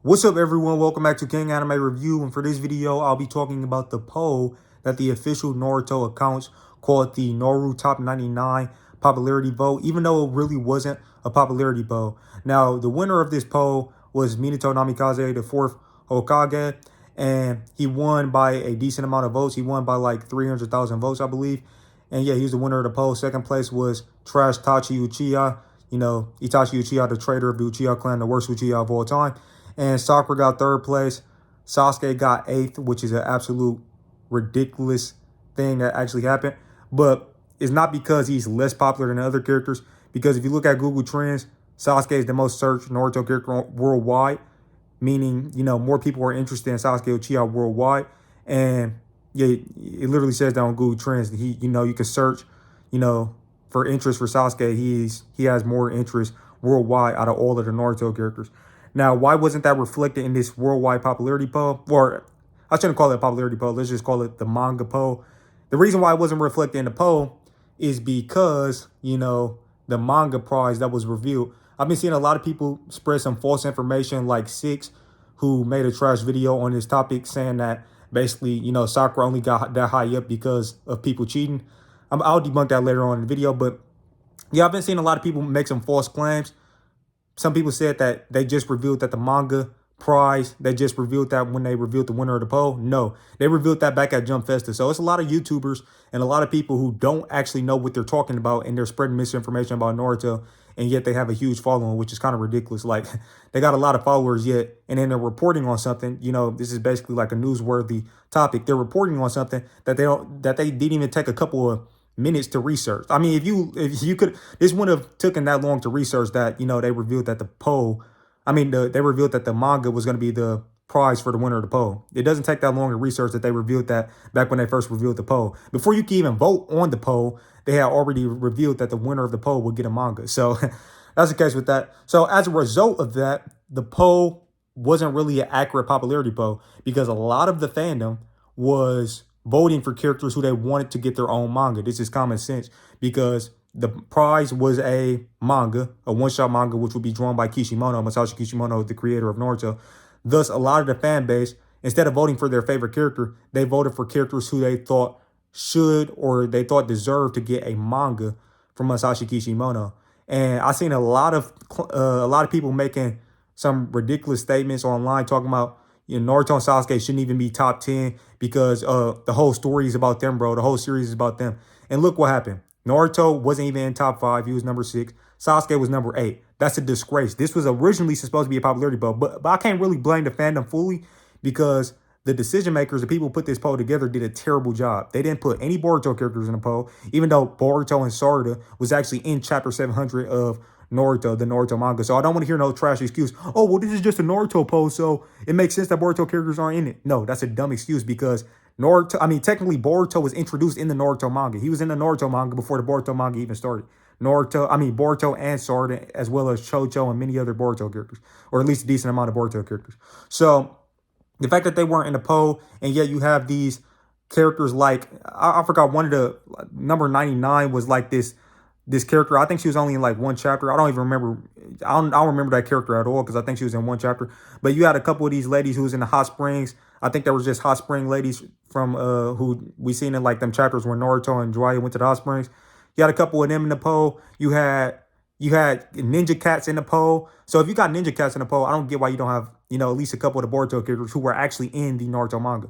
What's up, everyone? Welcome back to King Anime Review, and for this video, I'll be talking about the poll that the official Naruto accounts called the NaruTop99 Popularity Vote, even though it really wasn't a popularity poll. Now, the winner of this poll was Minato Namikaze, the fourth Hokage, and he won by a decent amount of votes. He won by like 300,000 votes, I believe. And yeah, he was the winner of the poll. Second place was Trash Tachi Uchiha. You know, Itachi Uchiha, the traitor of the Uchiha clan, the worst Uchiha of all time. And Sakura got third place. Sasuke got eighth, which is an absolute ridiculous thing that actually happened. But it's not because he's less popular than other characters. Because if you look at Google Trends, Sasuke is the most searched Naruto character worldwide. Meaning, you know, more people are interested in Sasuke Uchiha worldwide. And yeah, it literally says that on Google Trends. You can search, for interest for Sasuke. He has more interest worldwide out of all of the Naruto characters. Now, why wasn't that reflected in this worldwide popularity poll? Or I shouldn't call it a popularity poll. Let's just call it the manga poll. The reason why it wasn't reflected in the poll is because, the manga prize that was revealed. I've been seeing a lot of people spread some false information, like Six, who made a trash video on this topic saying that basically, Sakura only got that high up because of people cheating. I'll debunk that later on in the video. But yeah, I've been seeing a lot of people make some false claims. Some people said that they just revealed that the manga prize, they just revealed that when they revealed the winner of the poll. No, they revealed that back at Jump Festa. So it's a lot of YouTubers and a lot of people who don't actually know what they're talking about, and they're spreading misinformation about Naruto, and yet they have a huge following, which is kind of ridiculous. Like, they got a lot of followers yet, and then they're reporting on something. This is basically like a newsworthy topic. They're reporting on something that they didn't even take a couple of minutes to research. I mean, if you could, this wouldn't have taken that long to research that, they revealed that the poll, they revealed that the manga was going to be the prize for the winner of the poll. It doesn't take that long to research that they revealed that back when they first revealed the poll. Before you can even vote on the poll, they had already revealed that the winner of the poll would get a manga. So that's the case with that. So as a result of that, the poll wasn't really an accurate popularity poll because a lot of the fandom was voting for characters who they wanted to get their own manga. This is common sense because the prize was a manga, a one-shot manga, which would be drawn by Kishimoto, Masashi Kishimoto, the creator of Naruto. Thus, a lot of the fan base, instead of voting for their favorite character, they voted for characters who they thought should or they thought deserved to get a manga from Masashi Kishimoto. And I've seen a lot of people making some ridiculous statements online talking about, Naruto and Sasuke shouldn't even be top 10 because the whole story is about them, bro. The whole series is about them. And look what happened. Naruto wasn't even in top 5. He was number 6. Sasuke was number 8. That's a disgrace. This was originally supposed to be a popularity poll, but I can't really blame the fandom fully because the decision makers, the people who put this poll together, did a terrible job. They didn't put any Boruto characters in the poll, even though Boruto and Sarada was actually in chapter 700 of Naruto, the Naruto manga. So I don't want to hear no trash excuse. Oh, well, this is just a Naruto poll, so it makes sense that Boruto characters aren't in it. No, that's a dumb excuse because technically Boruto was introduced in the Naruto manga. He was in the Naruto manga before the Boruto manga even started. Boruto and Sarada, as well as Chocho and many other Boruto characters, or at least a decent amount of Boruto characters. So the fact that they weren't in the poll, and yet you have these characters like, I forgot, one of the, number 99 was like this character. I think she was only in like one chapter. I don't even remember. I don't remember that character at all because I think she was in one chapter. But you had a couple of these ladies who was in the hot springs. I think there was just hot spring ladies from who we seen in like them chapters where Naruto and Jiraiya went to the hot springs. You had a couple of them in the poll. You had ninja cats in the poll. So if you got ninja cats in the poll, I don't get why you don't have, at least a couple of the Boruto characters who were actually in the Naruto manga.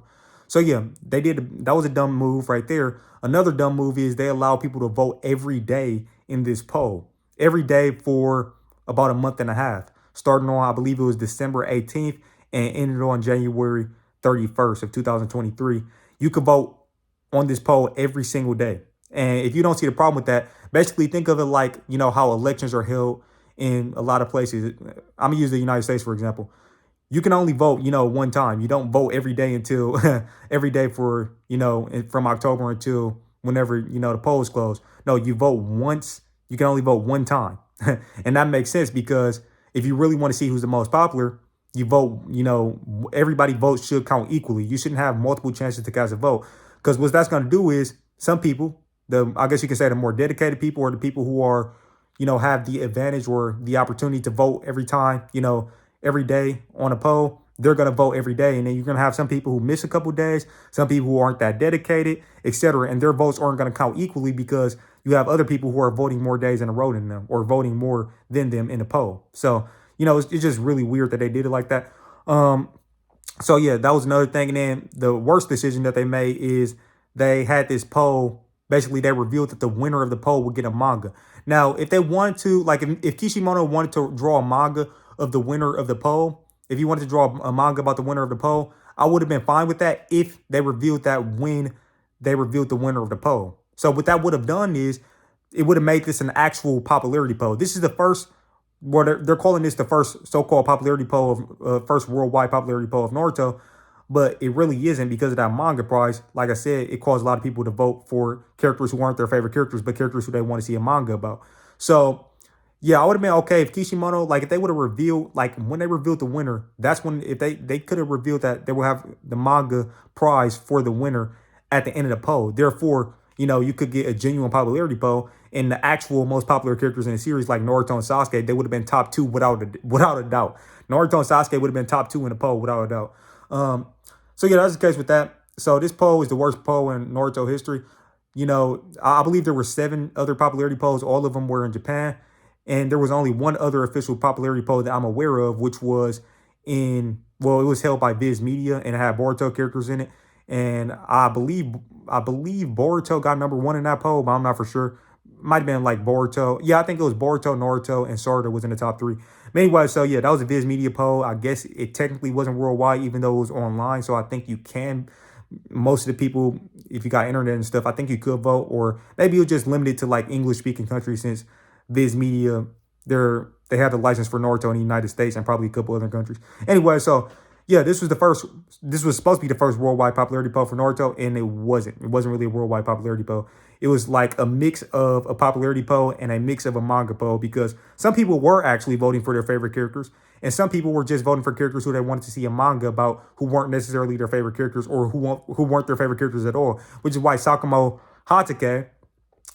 So yeah, that was a dumb move right there. Another dumb move is they allow people to vote every day in this poll. Every day for about a month and a half. Starting on, I believe it was December 18th and ended on January 31st of 2023. You could vote on this poll every single day. And if you don't see the problem with that, basically think of it like, how elections are held in a lot of places. I'm going to use the United States, for example. You can only vote, one time. You don't vote every day until every day for, from October until whenever, the polls close. No, you vote once. You can only vote one time. And that makes sense because if you really want to see who's the most popular, you vote, everybody votes should count equally. You shouldn't have multiple chances to cast a vote because what that's going to do is some people, I guess you can say the more dedicated people or the people who are, have the advantage or the opportunity to vote every time, every day on a poll, they're going to vote every day. And then you're going to have some people who miss a couple days, some people who aren't that dedicated, etc. And their votes aren't going to count equally because you have other people who are voting more days in a row than them or voting more than them in the poll. So, it's just really weird that they did it like that. So yeah, that was another thing. And then the worst decision that they made is they had this poll. Basically, they revealed that the winner of the poll would get a manga. Now, if they wanted to, like if Kishimoto wanted to draw a manga of the winner of the poll, if he wanted to draw a manga about the winner of the poll, I would have been fine with that if they revealed that when they revealed the winner of the poll. So what that would have done is it would have made this an actual popularity poll. This is the first, well, they're calling this the first so-called popularity poll of first worldwide popularity poll of Naruto, but it really isn't because of that manga prize. Like I said, it caused a lot of people to vote for characters who aren't their favorite characters, but characters who they want to see a manga about. So yeah, I would have been okay if Kishimoto, like if they would have revealed, like when they revealed the winner, that's when, if they could have revealed that they will have the manga prize for the winner at the end of the poll. Therefore, you could get a genuine popularity poll, and the actual most popular characters in the series, like Naruto and Sasuke, they would have been top two without a doubt. Naruto and Sasuke would have been top two in the poll without a doubt. So yeah, that's the case with that. So this poll is the worst poll in Naruto history. I believe there were 7 other popularity polls. All of them were in Japan. And there was only one other official popularity poll that I'm aware of, which was it was held by Viz Media, and it had Boruto characters in it. And I believe Boruto got #1 in that poll, but I'm not for sure. Might have been like Boruto. Yeah, I think it was Boruto, Naruto, and Sarada was in the top 3. But anyway, so yeah, that was a Viz Media poll. I guess it technically wasn't worldwide, even though it was online. So I think you can, most of the people, if you got internet and stuff, I think you could vote, or maybe it was just limited to like English speaking countries, since Viz Media, they have the license for Naruto in the United States and probably a couple other countries. Anyway, so yeah, this was supposed to be the first worldwide popularity poll for Naruto, and it wasn't. It wasn't really a worldwide popularity poll. It was like a mix of a popularity poll and a mix of a manga poll, because some people were actually voting for their favorite characters, and some people were just voting for characters who they wanted to see a manga about, who weren't necessarily their favorite characters, or who weren't their favorite characters at all, which is why Sakamo Hatake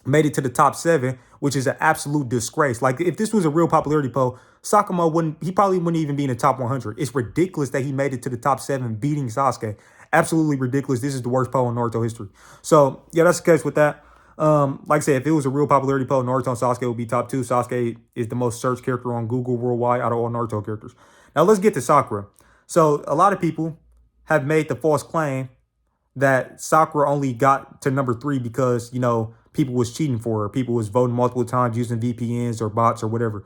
made it to the top 7, which is an absolute disgrace. Like, if this was a real popularity poll, he probably wouldn't even be in the top 100. It's ridiculous that he made it to the top 7, beating Sasuke. Absolutely ridiculous. This is the worst poll in Naruto history. So yeah, that's the case with that. Like I said, if it was a real popularity poll, Naruto and Sasuke would be top 2. Sasuke is the most searched character on Google worldwide out of all Naruto characters. Now let's get to Sakura. So a lot of people have made the false claim that Sakura only got to #3 because, people was cheating for her. People was voting multiple times using VPNs or bots or whatever.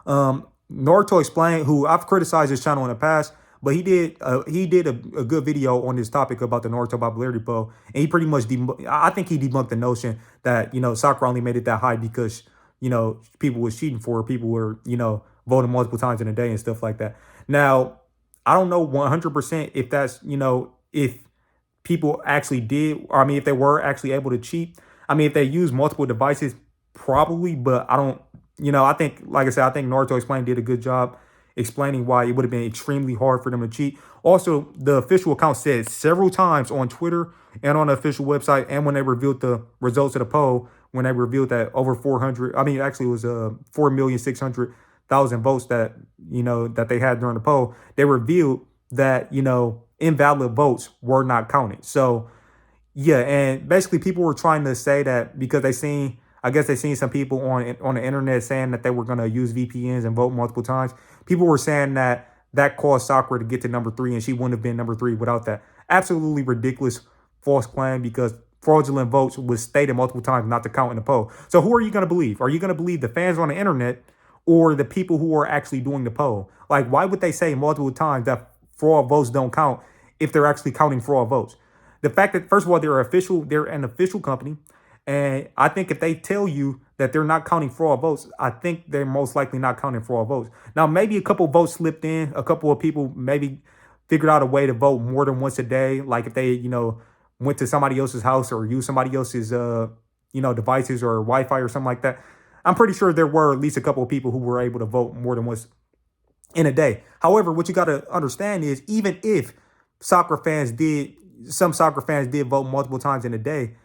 Naruto explained, who I've criticized his channel in the past, but he did a good video on this topic about the Naruto popularity poll, and he pretty much I think he debunked the notion that Sakura only made it that high because people was cheating for her. People were voting multiple times in a day and stuff like that. Now, I don't know 100% if that's if people actually did, or I mean, if they were actually able to cheat. I mean, if they use multiple devices, probably, but I don't, I think, like I said, I think Naruto Explained did a good job explaining why it would have been extremely hard for them to cheat. Also, the official account said several times on Twitter and on the official website, and when they revealed the results of the poll, when they revealed that over 400, I mean, actually it was 4,600,000 votes that, that they had during the poll, they revealed that, invalid votes were not counted. So, yeah, and basically people were trying to say that because I guess they seen some people on the internet saying that they were going to use VPNs and vote multiple times. People were saying that caused Sakura to get to #3, and she wouldn't have been #3 without that. Absolutely ridiculous false claim, because fraudulent votes was stated multiple times not to count in the poll. So who are you going to believe? Are you going to believe the fans on the internet or the people who are actually doing the poll? Like, why would they say multiple times that fraud votes don't count if they're actually counting fraud votes? The fact that, first of all, they're an official company. And I think if they tell you that they're not counting fraud votes, I think they're most likely not counting fraud votes. Now, maybe a couple votes slipped in. A couple of people maybe figured out a way to vote more than once a day. Like if they, went to somebody else's house or used somebody else's, devices or Wi-Fi or something like that. I'm pretty sure there were at least a couple of people who were able to vote more than once in a day. However, what you got to understand is, even if some soccer fans did vote multiple times in a day,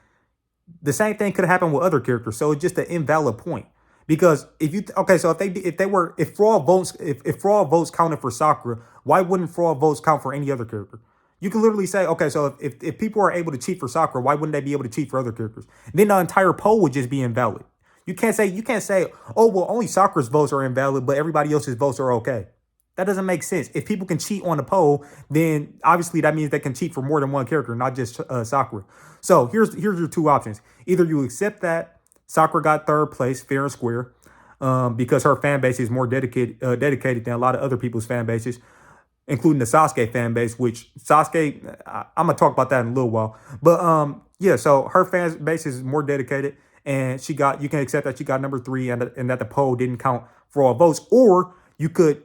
the same thing could happen with other characters. So it's just an invalid point, Because so if fraud votes if fraud votes counted for Sakura, why wouldn't fraud votes count for any other character? You can literally say, okay, so if people are able to cheat for Sakura, why wouldn't they be able to cheat for other characters? Then the entire poll would just be invalid. You can't say, oh well, only Sakura's votes are invalid, but everybody else's votes are okay. That doesn't make sense. If people can cheat on the poll, then obviously that means they can cheat for more than one character, not just Sakura. So here's your two options. Either you accept that Sakura got third place, fair and square, because her fan base is more dedicated than a lot of other people's fan bases, including the Sasuke fan base, which I'm gonna talk about that in a little while. But yeah, so her fan base is more dedicated, and you can accept that she got number 3, and that the poll didn't count for all votes. Or you could,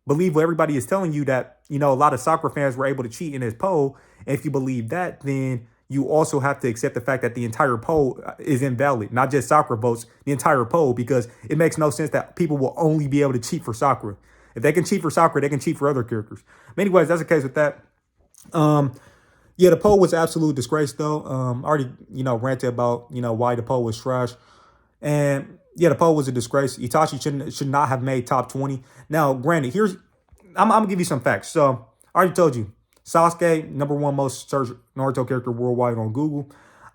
believe what everybody is telling you, that, a lot of Sakura fans were able to cheat in this poll. And if you believe that, then you also have to accept the fact that the entire poll is invalid, not just Sakura votes, the entire poll, because it makes no sense that people will only be able to cheat for Sakura. If they can cheat for Sakura, they can cheat for other characters. But anyways, that's the case with that. Yeah, the poll was absolute disgrace, though. I already, ranted about, why the poll was trash. And yeah, the poll was a disgrace. Itachi should not have made top 20. Now, granted, I'm gonna give you some facts. So I already told you, Sasuke, #1 most searched Naruto character worldwide on Google.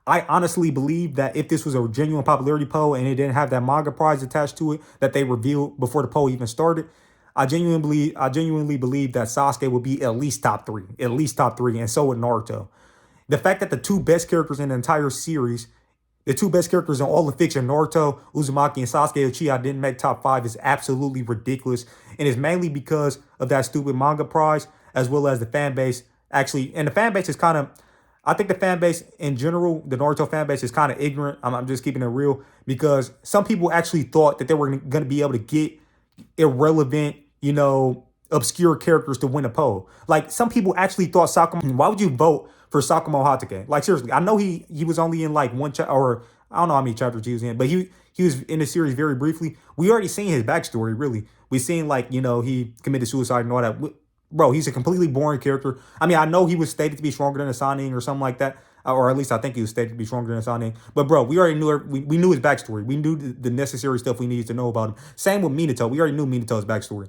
I honestly believe that if this was a genuine popularity poll and it didn't have that manga prize attached to it that they revealed before the poll even started, I genuinely believe that Sasuke would be at least top 3, and so would Naruto. The fact that the two best characters in the entire series, the two best characters in all of fiction, Naruto, Uzumaki, and Sasuke Uchiha, didn't make top 5 is absolutely ridiculous. And it's mainly because of that stupid manga prize, as well as the fan base. And the fan base is I think the fan base in general, the Naruto fan base, is kind of ignorant. I'm just keeping it real, because some people actually thought that they were going to be able to get irrelevant, obscure characters to win a poll. Like, some people actually thought Sakuma. Why would you vote for Sakuma Hatake? Like, seriously, I know he was only in like one chapter, or I don't know how many chapters he was in, but he was in the series very briefly. We already seen his backstory. Really, we seen, like, he committed suicide and all that. Bro, he's a completely boring character. I mean, I know he was stated to be stronger than a Sannin or something like that, or at least I think he was stated to be stronger than a Sannin. But bro, we already knew we knew his backstory. We knew the necessary stuff we needed to know about him. Same with Minato. We already knew Minato's backstory.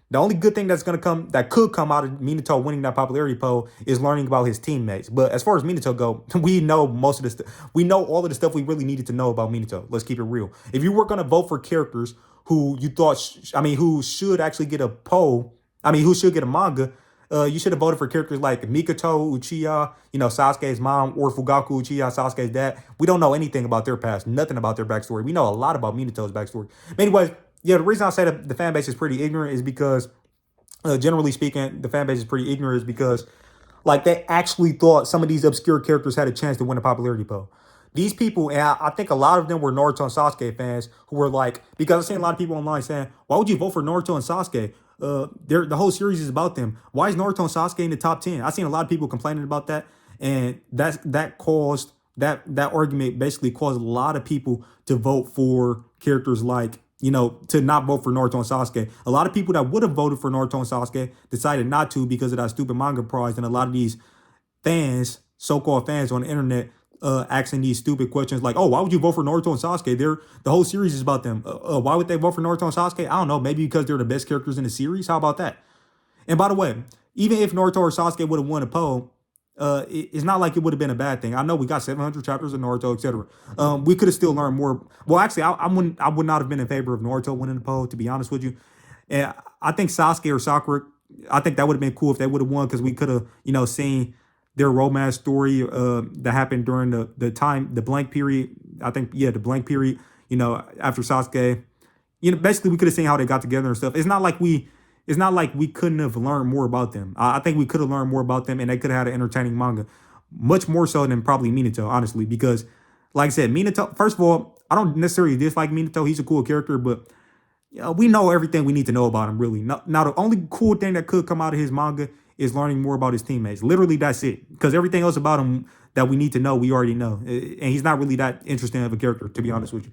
The only good thing that could come out of Minato winning that popularity poll is learning about his teammates. But as far as Minato go, we know most of the stuff. We know all of the stuff we really needed to know about Minato. Let's keep it real. If you were gonna vote for characters who you thought, who should actually get a poll, who should get a manga, you should have voted for characters like Mikoto Uchiha, Sasuke's mom, or Fugaku Uchiha, Sasuke's dad. We don't know anything about their past, nothing about their backstory. We know a lot about Minato's backstory. But anyways, yeah, the reason I say that the fan base is pretty ignorant is because, generally speaking, the fan base is pretty ignorant is because, like, they actually thought some of these obscure characters had a chance to win a popularity poll. These people, and I think a lot of them were Naruto and Sasuke fans who were like, because I've seen a lot of people online saying, why would you vote for Naruto and Sasuke? The whole series is about them. Why is Naruto and Sasuke in the top 10? I've seen a lot of people complaining about that. And that argument basically caused a lot of people to vote for characters like, to not vote for Naruto and Sasuke. A lot of people that would have voted for Naruto and Sasuke decided not to because of that stupid manga prize. And a lot of these fans, so-called fans on the internet, asking these stupid questions like, oh, why would you vote for Naruto and Sasuke? The whole series is about them. Why would they vote for Naruto and Sasuke? I don't know. Maybe because they're the best characters in the series. How about that? And by the way, even if Naruto or Sasuke would have won a poll, it's not like it would have been a bad thing. I know we got 700 chapters of Naruto, etc. We could have still learned more. Well, actually, I would not have been in favor of Naruto winning the poll, to be honest with you. And I think Sasuke or Sakura, I think that would have been cool if they would have won, because we could have, seen their romance story that happened during the blank period. I think, yeah, the blank period, after Sasuke. Basically we could have seen how they got together and stuff. It's not like we couldn't have learned more about them. I think we could have learned more about them, and they could have had an entertaining manga. Much more so than probably Minato, honestly, because, like I said, Minato, first of all, I don't necessarily dislike Minato. He's a cool character, but we know everything we need to know about him, really. Now, the only cool thing that could come out of his manga is learning more about his teammates. Literally, that's it. Because everything else about him that we need to know, we already know. And he's not really that interesting of a character, to be honest with you.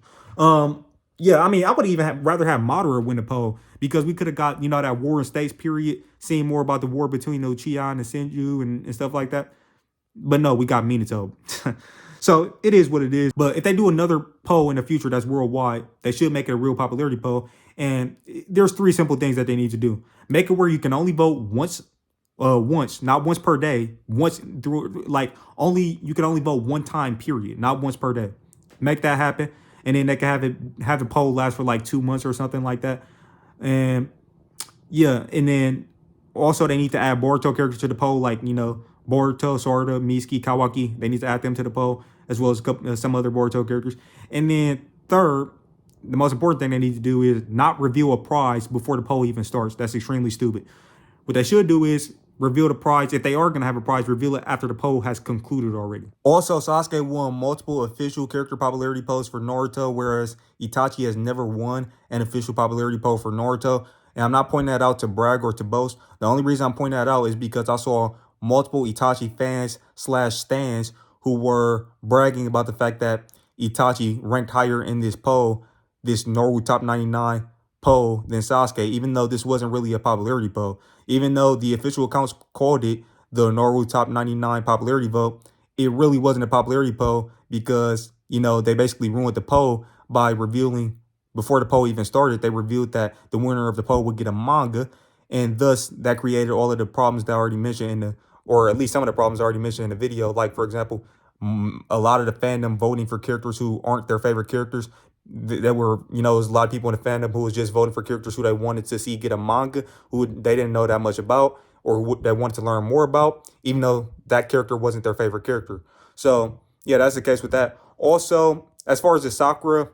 Yeah, I would even rather have Madara win the poll, because we could have got, that War in States period, seeing more about the war between the Uchiha and the Senju and stuff like that. But no, we got Minato. So it is what it is. But if they do another poll in the future that's worldwide, they should make it a real popularity poll. And there's 3 simple things that they need to do. Make it where you can only vote once, not once per day, once through, like, only, you can only vote one time, period, not once per day. Make that happen. And then they can have the poll last for like 2 months or something like that. And yeah, and then also they need to add Boruto characters to the poll, like, Boruto, Sora, Mitsuki, Kawaki. They need to add them to the poll, as well as some other Boruto characters. And then third, the most important thing they need to do is not reveal a prize before the poll even starts. That's extremely stupid. What they should do is reveal the prize. If they are going to have a prize, reveal it after the poll has concluded already. Also, Sasuke won multiple official character popularity polls for Naruto, whereas Itachi has never won an official popularity poll for Naruto. And I'm not pointing that out to brag or to boast. The only reason I'm pointing that out is because I saw multiple Itachi fans / stans who were bragging about the fact that Itachi ranked higher in this poll, this NaruTop99 poll, than Sasuke, even though this wasn't really a popularity poll. Even though the official accounts called it the NaruTop99 Popularity Vote, it really wasn't a popularity poll because, they basically ruined the poll by revealing, before the poll even started, they revealed that the winner of the poll would get a manga, and thus that created all of the problems that I already mentioned or at least some of the problems I already mentioned in the video. Like, for example, a lot of the fandom voting for characters who aren't their favorite characters. There were, there's a lot of people in the fandom who was just voting for characters who they wanted to see get a manga, who they didn't know that much about, or who they wanted to learn more about, even though that character wasn't their favorite character. So yeah, that's the case with that. Also, as far as the Sakura,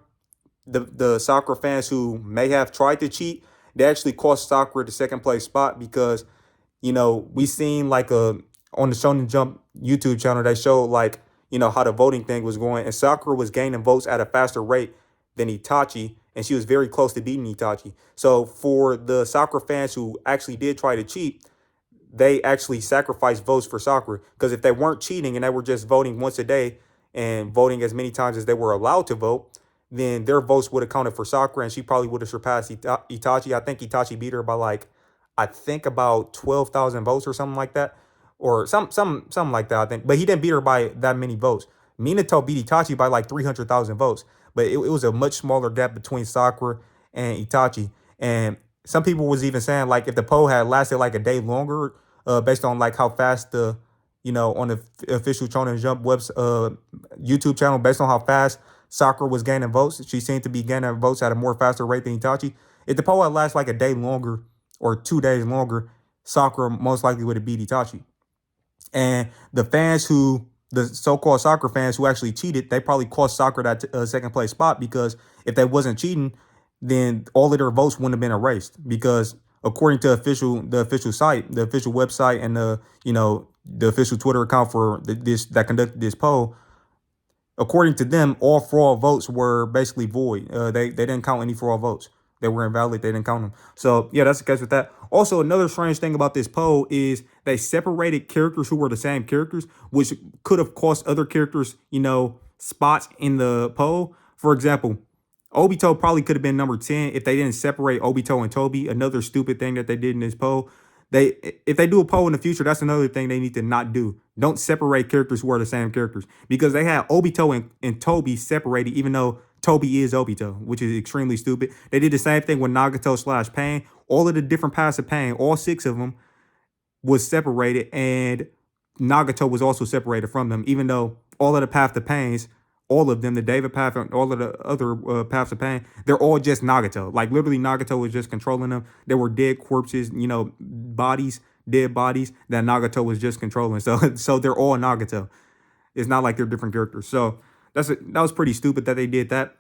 the Sakura fans who may have tried to cheat, they actually cost Sakura the second place spot because, we seen like on the Shonen Jump YouTube channel, they showed like, how the voting thing was going, and Sakura was gaining votes at a faster rate than Itachi, and she was very close to beating Itachi. So for the Sakura fans who actually did try to cheat, they actually sacrificed votes for Sakura, because if they weren't cheating and they were just voting once a day and voting as many times as they were allowed to vote, then their votes would have counted for Sakura, and she probably would have surpassed Itachi. I think Itachi beat her by like, I think about 12,000 votes or something like that, or something like that, I think. But he didn't beat her by that many votes. Minato beat Itachi by like 300,000 votes, but it was a much smaller gap between Sakura and Itachi. And some people was even saying, like, if the poll had lasted like a day longer, based on like how fast on the official Shonen Jump YouTube channel, based on how fast Sakura was gaining votes, she seemed to be gaining votes at a more faster rate than Itachi. If the poll had lasted like a day longer or 2 days longer, Sakura most likely would have beat Itachi. And the so-called Sakura fans who actually cheated, they probably cost Sakura that second place spot, because if they wasn't cheating, then all of their votes wouldn't have been erased. Because according to the official site, the official website, and the official Twitter account for that conducted this poll, according to them, all fraud votes were basically void. They didn't count any fraud votes. They were invalid. They didn't count them. So yeah, that's the case with that. Also, another strange thing about this poll is they separated characters who were the same characters, which could have cost other characters, spots in the poll. For example, Obito probably could have been number 10 if they didn't separate Obito and Toby. Another stupid thing that they did in this poll. If they do a poll in the future, that's another thing they need to not do. Don't separate characters who are the same characters, because they had Obito and Toby separated, even though Toby is Obito, which is extremely stupid. They did the same thing with Nagato / Pain. All of the different paths of Pain, all 6 of them, was separated, and Nagato was also separated from them, even though all of the paths of Pains, all of them, the David path and all of the other paths of Pain, they're all just Nagato. Like, literally, Nagato was just controlling them. They were dead corpses, bodies, dead bodies that Nagato was just controlling. So they're all Nagato. It's not like they're different characters. So that was pretty stupid that they did that.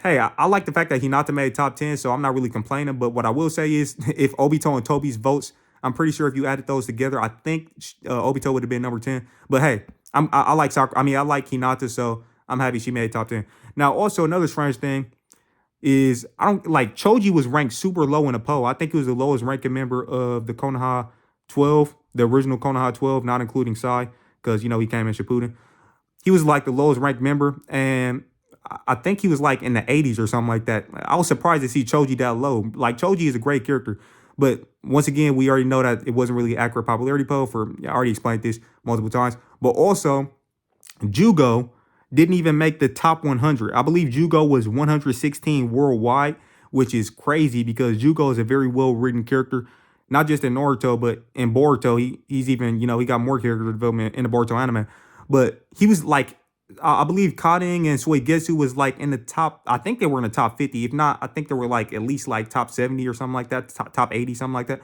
Hey, I like the fact that Hinata made top 10, so I'm not really complaining. But what I will say is, if Obito and Toby's votes, I'm pretty sure if you added those together, I think Obito would have been number 10. But hey, I like Sakura. I like Hinata, so I'm happy she made top 10. Now, also another strange thing is, I don't like, Choji was ranked super low in the poll. I think he was the lowest ranking member of the Konoha 12, the original Konoha 12, not including Sai, because he came in Shippuden. He was like the lowest ranked member, and I think he was like in the 80s or something like that. I was surprised to see Choji that low. Like, Choji is a great character, but once again, we already know that it wasn't really an accurate popularity poll. I already explained this multiple times. But also, Jugo didn't even make the top 100. I believe Jugo was 116 worldwide, which is crazy because Jugo is a very well-written character, not just in Naruto, but in Boruto. He's even, he got more character development in the Boruto anime. But he was like, I believe Kaden and Suigetsu was like in the top, I think they were in the top 50. If not, I think they were like at least like top 70 or something like that, top 80, something like that.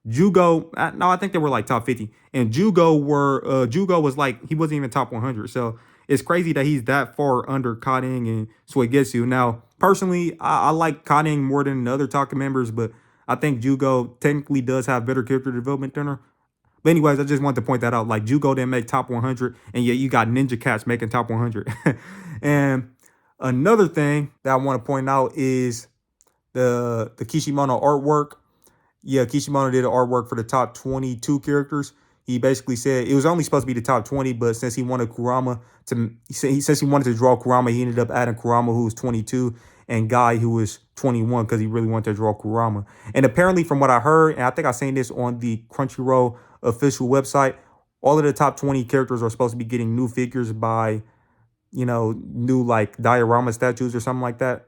Jugo, no, I think they were like top 50. And Jugo was like, he wasn't even top 100. So it's crazy that he's that far under Kaden and Suigetsu. Now, personally, I like Kaden more than the other Taka members, but I think Jugo technically does have better character development than her. But anyways, I just wanted to point that out. Like Jugo didn't make top 100, and yet you got Ninja Cats making top 100. And another thing that I want to point out is the Kishimoto artwork. Yeah, Kishimoto did the artwork for the top 22 characters. He basically said it was only supposed to be the top 20, but since he wanted Kurama since he wanted to draw Kurama, he ended up adding Kurama, who was 22, and Guy, who was 21, because he really wanted to draw Kurama. And apparently, from what I heard, and I think I seen this on the Crunchyroll official website, all of the top 20 characters are supposed to be getting new figures by, new like diorama statues or something like that.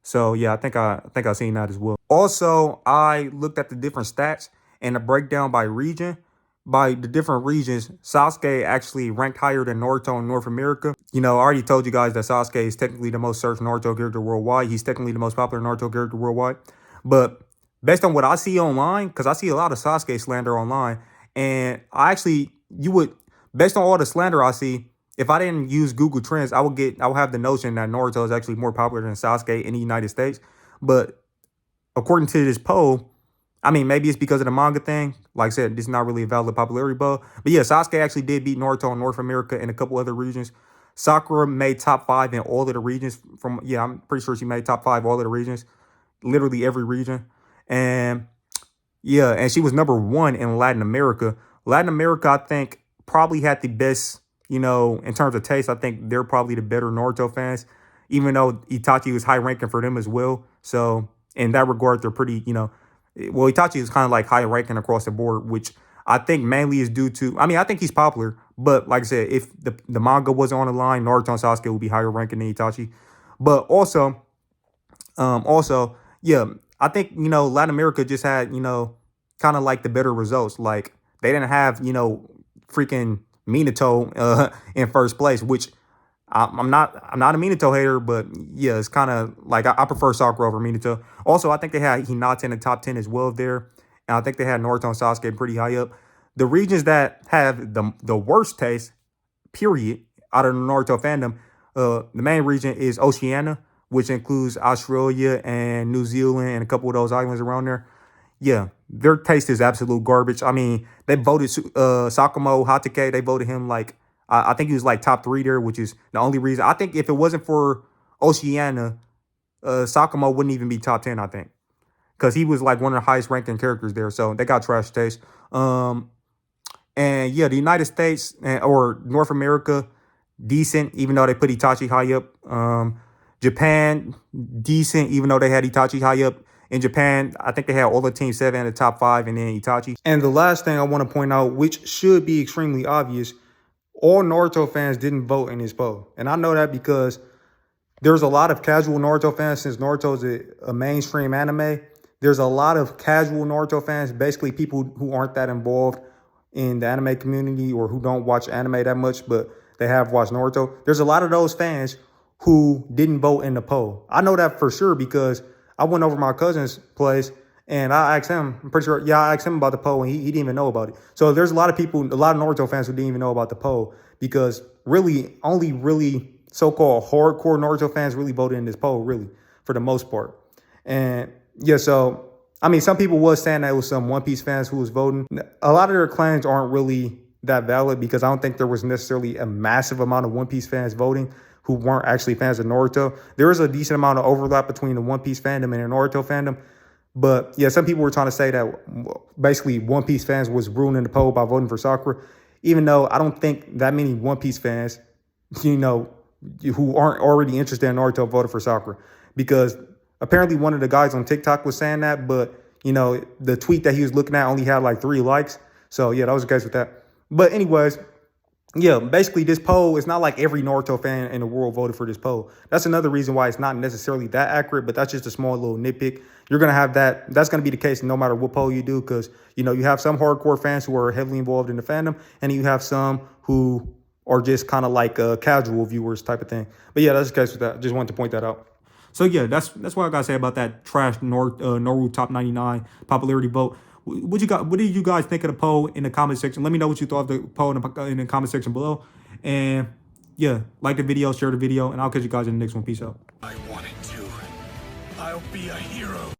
So yeah, I think I seen that as well. Also, I looked at the different stats and the breakdown by region. By the different regions, Sasuke actually ranked higher than Naruto in North America. I already told you guys that Sasuke is technically the most searched Naruto character worldwide. He's technically the most popular Naruto character worldwide. But based on what I see online, because I see a lot of Sasuke slander online, and based on all the slander I see, if I didn't use Google Trends, I would have the notion that Naruto is actually more popular than Sasuke in the United States. But according to this poll, I mean, maybe it's because of the manga thing. Like I said, this is not really a valid popularity vote. But yeah, Sasuke actually did beat Naruto in North America and a couple other regions. Sakura made top 5 in all of the regions. I'm pretty sure she made top 5 all of the regions, literally every region. And yeah, and she was number 1 in Latin America. Latin America, I think, probably had the best, in terms of taste. I think they're probably the better Naruto fans, even though Itachi was high ranking for them as well. So in that regard, they're pretty, well, Itachi is kind of like high ranking across the board, which I think mainly is due to, I think he's popular, but like I said, if the manga wasn't on the line, Naruto and Sasuke would be higher ranking than Itachi. But yeah, I think, Latin America just had, kind of like the better results. Like they didn't have, freaking Minato in first place, which I'm not a Minato hater, but yeah, it's kind of like I prefer Sakura over Minato. Also, I think they had Hinata in the top 10 as well there. And I think they had Naruto and Sasuke pretty high up. The regions that have the worst taste, period, out of the Naruto fandom, the main region is Oceania, which includes Australia and New Zealand and a couple of those islands around there. Yeah, their taste is absolute garbage. I mean, they voted Sakamo Hatake. They voted him like, I think he was like top 3 there, which is the only reason. I think if it wasn't for Oceania, Sakamo wouldn't even be top 10, I think. Because he was like one of the highest ranking characters there. So they got trash taste. And yeah, the United States or North America, decent, even though they put Itachi high up. Japan, decent, even though they had Itachi high up. In Japan, I think they had all the Team 7 in the top 5 and then Itachi. And the last thing I want to point out, which should be extremely obvious, all Naruto fans didn't vote in this poll. And I know that because there's a lot of casual Naruto fans, since Naruto is a mainstream anime. There's a lot of casual Naruto fans, basically people who aren't that involved in the anime community or who don't watch anime that much, but they have watched Naruto. There's a lot of those fans who didn't vote in the poll. I know that for sure because I went over my cousin's place and I asked him, I'm pretty sure, I asked him about the poll and he didn't even know about it. So there's a lot of people, a lot of Naruto fans who didn't even know about the poll because really only really so-called hardcore Naruto fans really voted in this poll, really, for the most part. And yeah, so, I mean, some people was saying that it was some One Piece fans who was voting. A lot of their claims aren't really that valid because I don't think there was necessarily a massive amount of One Piece fans voting who weren't actually fans of Naruto. There is a decent amount of overlap between the One Piece fandom and the Naruto fandom. But yeah, some people were trying to say that basically One Piece fans was ruining the poll by voting for Sakura, even though I don't think that many One Piece fans, who aren't already interested in Naruto voted for Sakura. Because apparently one of the guys on TikTok was saying that, but, the tweet that he was looking at only had like 3 likes. So yeah, that was the case with that. But anyways, Yeah, basically this poll, it's not like every Naruto fan in the world voted for this poll. That's another reason why it's not necessarily that accurate, but that's just a small little nitpick. You're going to have that. That's going to be the case no matter what poll you do, because, you know, you have some hardcore fans who are heavily involved in the fandom, and you have some who are just kind of like casual viewers type of thing. But yeah, that's the case with that. Just wanted to point that out. So yeah, that's what I gotta say about that trash Naru top 99 popularity vote. What did you guys think of the poll in the comment section? Let me know what you thought of the poll in the comment section below. And yeah, like the video, share the video, and I'll catch you guys in the next one. Peace out. I wanted to. I'll be a hero.